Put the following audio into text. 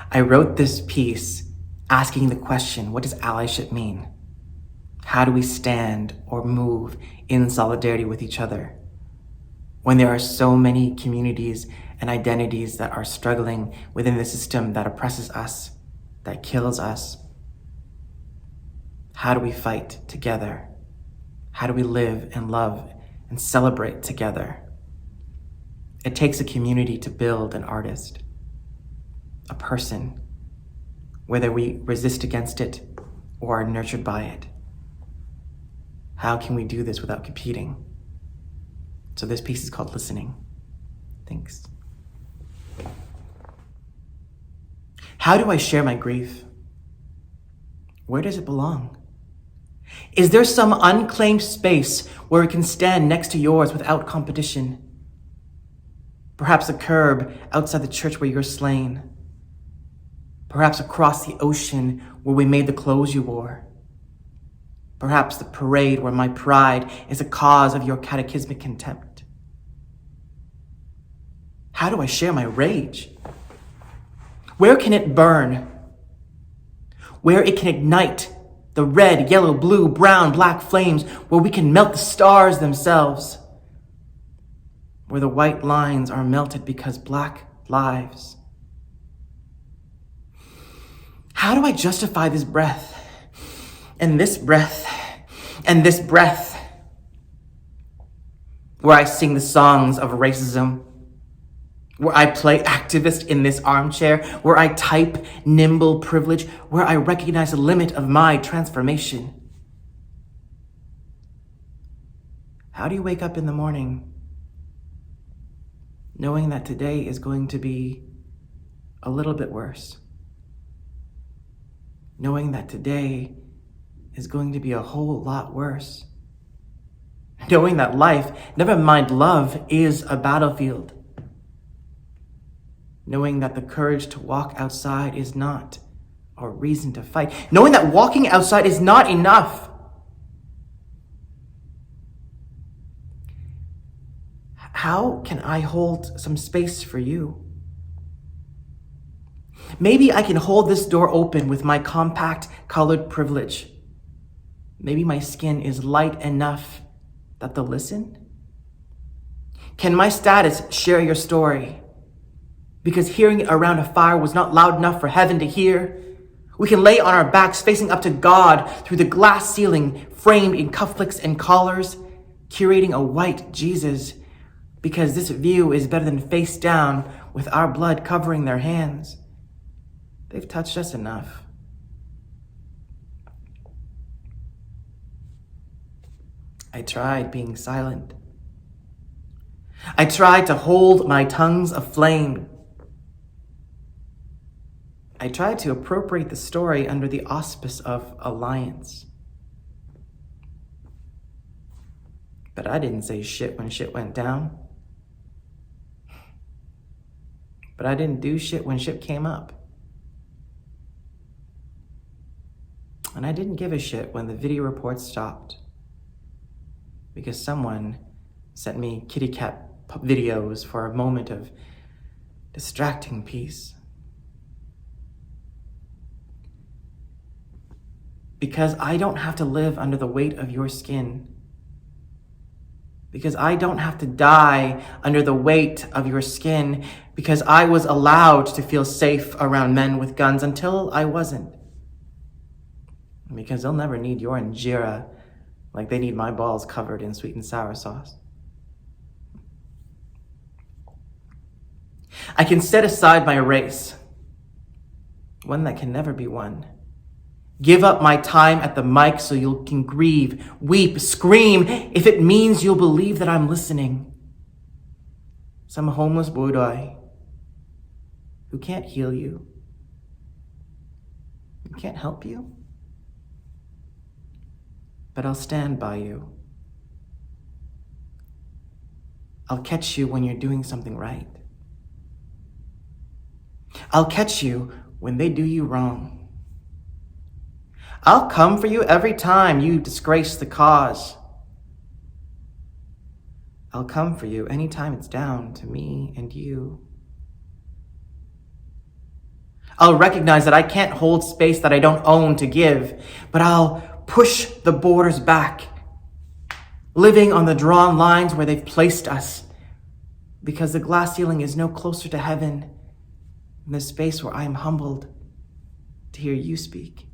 I wrote this piece asking the question, what does allyship mean? How do we stand or move in solidarity with each other when there are so many communities and identities that are struggling within the system that oppresses us, that kills us? How do we fight together? How do we live and love and celebrate together? It takes a community to build an artist, a person, whether we resist against it or are nurtured by it. How can we do this without competing? So this piece is called Listening. Thanks. How do I share my grief? Where does it belong? Is there some unclaimed space where it can stand next to yours without competition? Perhaps a curb outside the church where you're slain. Perhaps across the ocean where we made the clothes you wore. Perhaps the parade where my pride is a cause of your catechismic contempt. How do I share my rage? Where can it burn? Where it can ignite the red, yellow, blue, brown, black flames, where we can melt the stars themselves. Where the white lines are melted because black lives. How do I justify this breath? And this breath, and this breath, where I sing the songs of racism, where I play activist in this armchair, where I type nimble privilege, where I recognize the limit of my transformation. How do you wake up in the morning knowing that today is going to be a little bit worse? Knowing that today is going to be a whole lot worse. Knowing that life, never mind love, is a battlefield. Knowing that the courage to walk outside is not a reason to fight. Knowing that walking outside is not enough. How can I hold some space for you? Maybe I can hold this door open with my compact colored privilege. Maybe my skin is light enough that they'll listen. Can my status share your story? Because hearing it around a fire was not loud enough for heaven to hear. We can lay on our backs facing up to God through the glass ceiling framed in cufflinks and collars, curating a white Jesus, because this view is better than face down with our blood covering their hands. They've touched us enough. I tried being silent. I tried to hold my tongues aflame. I tried to appropriate the story under the auspice of alliance. But I didn't say shit when shit went down. But I didn't do shit when shit came up. And I didn't give a shit when the video reports stopped. Because someone sent me kitty cat videos for a moment of distracting peace. Because I don't have to live under the weight of your skin. Because I don't have to die under the weight of your skin. Because I was allowed to feel safe around men with guns until I wasn't. Because they'll never need your injera like they need my balls covered in sweet and sour sauce. I can set aside my race, one that can never be won. Give up my time at the mic so you can grieve, weep, scream, if it means you'll believe that I'm listening. Some homeless boy who can't heal you, who can't help you. But I'll stand by you. I'll catch you when you're doing something right. I'll catch you when they do you wrong. I'll come for you every time you disgrace the cause. I'll come for you anytime it's down to me and you. I'll recognize that I can't hold space that I don't own to give, but I'll push the borders back, living on the drawn lines where they've placed us, because the glass ceiling is no closer to heaven than the space where I am humbled to hear you speak.